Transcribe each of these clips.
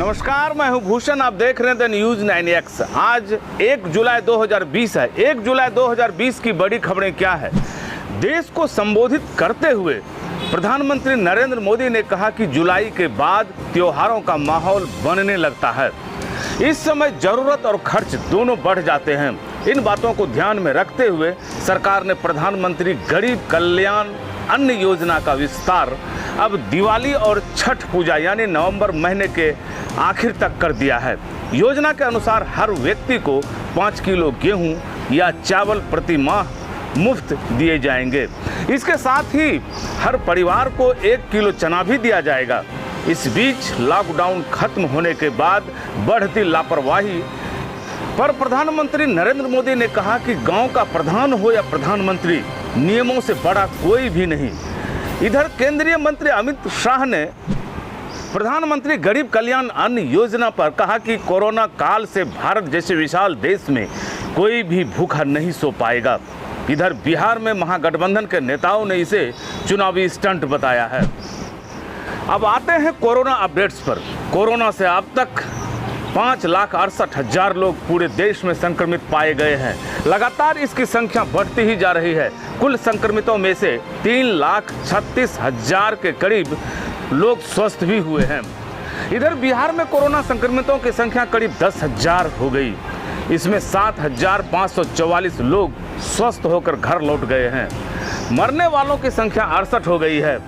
नमस्कार, मैं हूं भूषण। आप देख रहे हैं द न्यूज 9X। आज 1 जुलाई 2020 है। 1 जुलाई 2020 की बड़ी खबरें क्या है। देश को संबोधित करते हुए प्रधानमंत्री नरेंद्र मोदी ने कहा कि जुलाई के बाद त्योहारों का माहौल बनने लगता है। इस समय जरूरत और खर्च दोनों बढ़ जाते हैं। इन बातों को ध्यान में रखते हुए सरकार ने प्रधानमंत्री गरीब कल्याण अन्न योजना का विस्तार अब दिवाली और छठ पूजा यानी नवंबर महीने के आखिर तक कर दिया है। योजना के अनुसार हर व्यक्ति को 5 किलो गेहूं या चावल प्रति माह मुफ्त दिए जाएंगे। इसके साथ ही हर परिवार को 1 किलो चना भी दिया जाएगा। इस बीच लॉकडाउन खत्म होने के बाद बढ़ती लापरवाही पर प्रधानमंत्री नरेंद्र मोदी ने कहा कि गांव का प्रधान हो या प्रधानमंत्री, नियमों से बड़ा कोई भी नहीं। इधर केंद्रीय मंत्री अमित शाह ने प्रधानमंत्री गरीब कल्याण अन्न योजना पर कहा कि कोरोना काल से भारत जैसे विशाल देश में कोई भी भूखा नहीं सो पाएगा। इधर बिहार में महागठबंधन के नेताओं ने इसे चुनावी स्टंट बताया है। अब आते हैं कोरोना अपडेट्स पर। कोरोना से अब तक 5,68,000 लोग पूरे देश में संक्रमित पाए गए हैं। लगातार इसकी संख्या बढ़ती ही जा रही है। कुल संक्रमितों में से 3,36,000 के करीब लोग स्वस्थ भी हुए हैं। इधर बिहार में कोरोना संक्रमितों की संख्या करीब 10,000 हो गई। इसमें 7,544 लोग स्वस्थ होकर घर लौट गए हैं। मरने वालों की संख्या 68 हो गई है।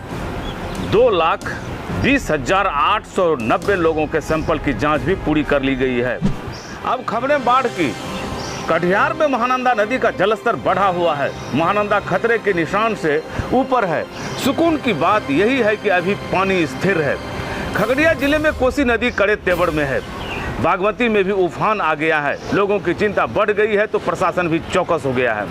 2,20,890 लोगों के सैंपल की जांच भी पूरी कर ली गई है। अब खबरें बाढ़ की। कटिहार में महानंदा नदी का जलस्तर बढ़ा हुआ है। महानंदा खतरे के निशान से ऊपर है। सुकून की बात यही है कि अभी पानी स्थिर है। खगड़िया जिले में कोसी नदी कड़े तेवर में है। बागमती में भी उफान आ गया है। लोगों की चिंता बढ़ गई है तो प्रशासन भी चौकस हो गया है।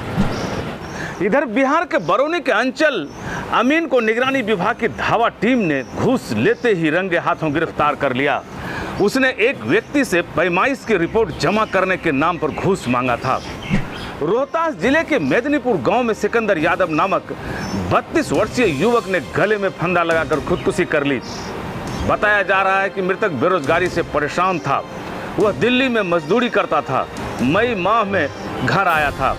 इधर बिहार के बरौनी के अंचल अमीन को निगरानी विभाग की धावा टीम ने घूस लेते ही रंगे हाथों गिरफ्तार कर लिया। उसने एक व्यक्ति से पैमाइश की रिपोर्ट जमा करने के नाम पर घूस मांगा था। रोहतास जिले के मेदिनीपुर गांव में सिकंदर यादव नामक 32 वर्षीय युवक ने गले में फंदा लगाकर खुदकुशी कर ली। बताया जा रहा है कि मृतक बेरोजगारी से परेशान था। वह दिल्ली में मजदूरी करता था। मई माह में घर आया था।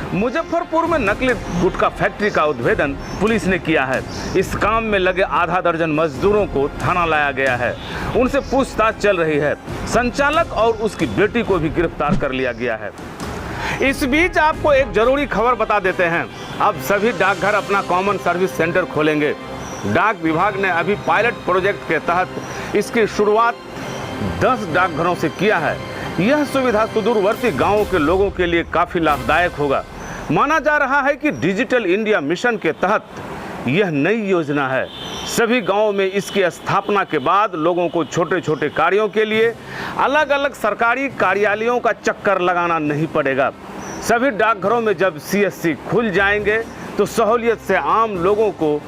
मुजफ्फरपुर में नकली गुटखा फैक्ट्री का उद्भेदन पुलिस ने किया है। इस काम में लगे आधा दर्जन मजदूरों को थाना लाया गया है। उनसे पूछताछ चल रही है। संचालक और उसकी बेटी को भी गिरफ्तार कर लिया गया है। इस बीच आपको एक जरूरी खबर बता देते हैं। अब सभी डाकघर अपना कॉमन सर्विस सेंटर खोलेंगे। डाक विभाग ने अभी पायलट प्रोजेक्ट के तहत इसकी शुरुआत 10 डाकघरों से किया है। यह सुविधा सुदूरवर्ती गांवों के लोगों के लिए काफ़ी लाभदायक होगा। माना जा रहा है कि डिजिटल इंडिया मिशन के तहत यह नई योजना है। सभी गांवों में इसकी स्थापना के बाद लोगों को छोटे छोटे कार्यों के लिए अलग अलग सरकारी कार्यालयों का चक्कर लगाना नहीं पड़ेगा। सभी डाकघरों में जब CSC खुल जाएंगे तो सहूलियत से आम लोगों को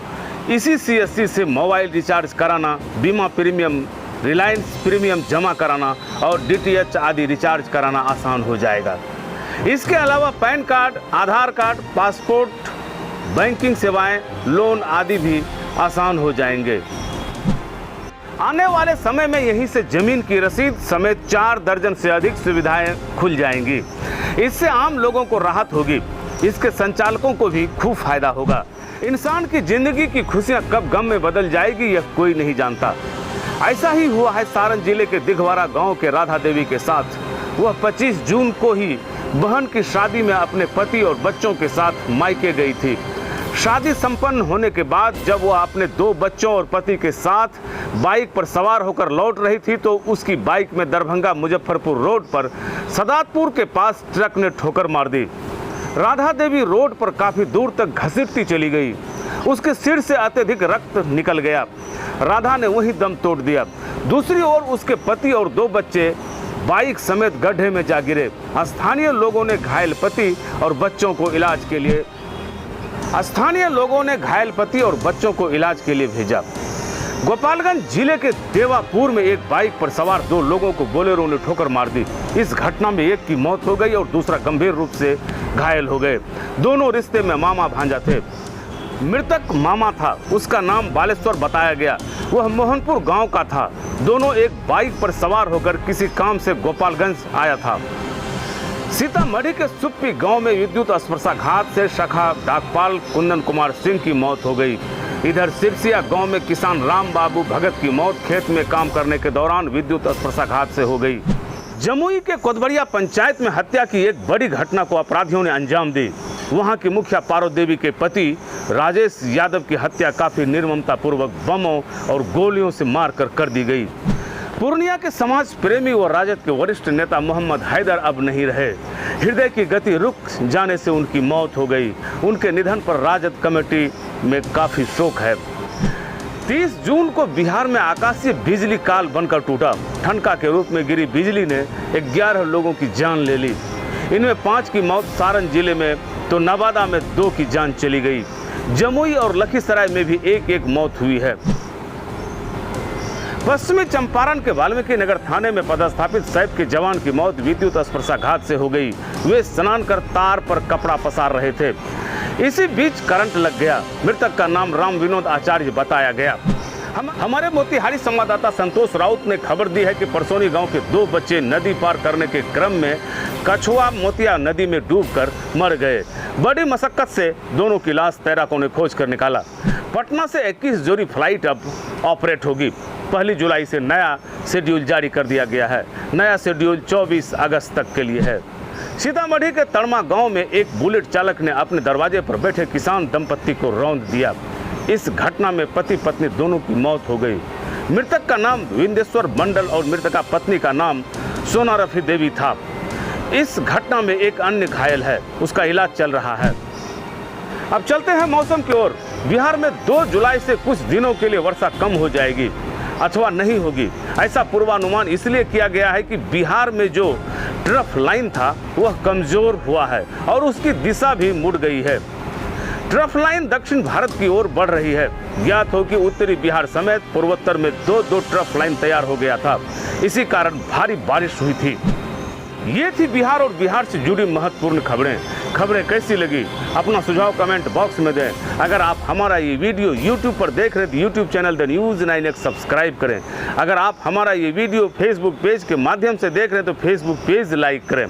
इसी CSC से मोबाइल रिचार्ज कराना, बीमा प्रीमियम, रिलायंस प्रीमियम जमा कराना और DTH आदि रिचार्ज कराना आसान हो जाएगा। इसके अलावा पैन कार्ड, आधार कार्ड, पासपोर्ट, बैंकिंग सेवाएं, लोन आदि भी आसान हो जाएंगे। आने वाले समय में यहीं से जमीन की रसीद समेत 4 दर्जन से अधिक सुविधाएं खुल जाएंगी। इससे आम लोगों को राहत होगी। इसके संचालकों को भी खूब फायदा होगा। इंसान की जिंदगी की खुशियां कब गम में बदल जाएगी यह कोई नहीं जानता। ऐसा ही हुआ है सारण जिले के दिघवारा गांव के राधा देवी के साथ। वह 25 जून को ही बहन की शादी में अपने पति और बच्चों के साथ मायके गई थी। शादी संपन्न होने के बाद जब वह अपने 2 बच्चों और पति के साथ बाइक पर सवार होकर लौट रही थी तो उसकी बाइक में दरभंगा मुजफ्फरपुर रोड पर सदातपुर के पास ट्रक ने ठोकर मार दी। राधा देवी रोड पर काफ़ी दूर तक घसीटती चली गई। उसके सिर से अत्यधिक रक्त निकल गया। राधा ने वहीं दम तोड़ दिया। दूसरी ओर उसके पति और 2 बच्चे बाइक समेत गड्ढे में जा गिरे। स्थानीय लोगों ने घायल पति और बच्चों को इलाज के लिए भेजा। गोपालगंज जिले के देवापुर में एक बाइक पर सवार 2 लोगों को बोलेरो ने ठोकर मार दी। इस घटना में एक की मौत हो गई और दूसरा गंभीर रूप से घायल हो गए। दोनों रिश्ते में मामा भांजा थे। मृतक मामा था। उसका नाम बालेश्वर बताया गया। वह मोहनपुर गांव का था। दोनों एक बाइक पर सवार होकर किसी काम से गोपालगंज आया था। सीतामढ़ी के सुप्पी गांव में विद्युत स्पर्शाघात से सखा डाकपाल कुंदन कुमार सिंह की मौत हो गई। इधर सिरसिया गांव में किसान राम बाबू भगत की मौत खेत में काम करने के दौरान विद्युत स्पर्शाघात से हो गई। जमुई के कोतबड़िया पंचायत में हत्या की एक बड़ी घटना को अपराधियों ने अंजाम दी। वहां की मुखिया पार्वती देवी के पति राजेश यादव की हत्या काफी निर्ममता पूर्वक बमों और गोलियों से मारकर कर दी गई। पूर्णिया के समाज प्रेमी व राजद के वरिष्ठ नेता मोहम्मद हैदर अब नहीं रहे। हृदय की गति रुक जाने से उनकी मौत हो गई। उनके निधन पर राजद कमेटी में काफी शोक है। 30 जून को बिहार में आकाशीय बिजली काल बनकर टूटा। ठनका के रूप में गिरी बिजली ने 11 लोगों की जान ले ली। इनमें 5 की मौत सारण जिले में तो नवादा में 2 की जान चली गई। जमुई और लखीसराय में भी एक मौत हुई है। पश्चिमी चंपारण के वाल्मीकि नगर थाने में पदस्थापित सैप के जवान की मौत विद्युत स्पर्शाघात से हो गई। वे स्नान कर तार पर कपड़ा पसार रहे थे, इसी बीच करंट लग गया। मृतक का नाम राम विनोद आचार्य बताया गया। हमारे मोतिहारी संवाददाता संतोष राउत ने खबर दी है कि परसोनी गांव के 2 बच्चे नदी पार करने के क्रम में कछुआ मोतिया नदी में डूबकर मर गए। बड़ी मशक्कत से दोनों की लाश तैराकों ने खोज कर निकाला। पटना से 21 जोड़ी फ्लाइट अब ऑपरेट होगी। 1 जुलाई से नया शेड्यूल जारी कर दिया गया है। नया शेड्यूल 24 अगस्त तक के लिए है। सीतामढ़ी के तड़मा गांव में एक बुलेट चालक ने अपने दरवाजे पर बैठे किसान दंपत्ति को रौंद दिया। इस घटना में पति पत्नी दोनों की मौत हो गई। मृतक का नाम विंदेश्वर मंडल और मृतका पत्नी का नाम सोनारफी देवी था। इस घटना में एक अन्य घायल है, उसका इलाज चल रहा है। अब चलते हैं मौसम की ओर। बिहार में 2 जुलाई से कुछ दिनों के लिए वर्षा कम हो जाएगी अथवा नहीं होगी। ऐसा पूर्वानुमान इसलिए किया गया है कि बिहार में जो ट्रफ लाइन था वह कमजोर हुआ है और उसकी दिशा भी मुड़ गई है। ट्रफ लाइन दक्षिण भारत की ओर बढ़ रही है। ज्ञात हो कि उत्तरी बिहार समेत पूर्वोत्तर में 2 ट्रफ लाइन तैयार हो गया था। इसी कारण भारी बारिश हुई थी। ये थी बिहार और बिहार से जुड़ी महत्वपूर्ण खबरें कैसी लगी अपना सुझाव कमेंट बॉक्स में दें। अगर आप हमारा ये वीडियो YouTube पर देख रहे हैं तो YouTube channel the news 9X subscribe करें। अगर आप हमारा ये वीडियो Facebook पेज के माध्यम से देख रहे हैं तो Facebook पेज लाइक करें।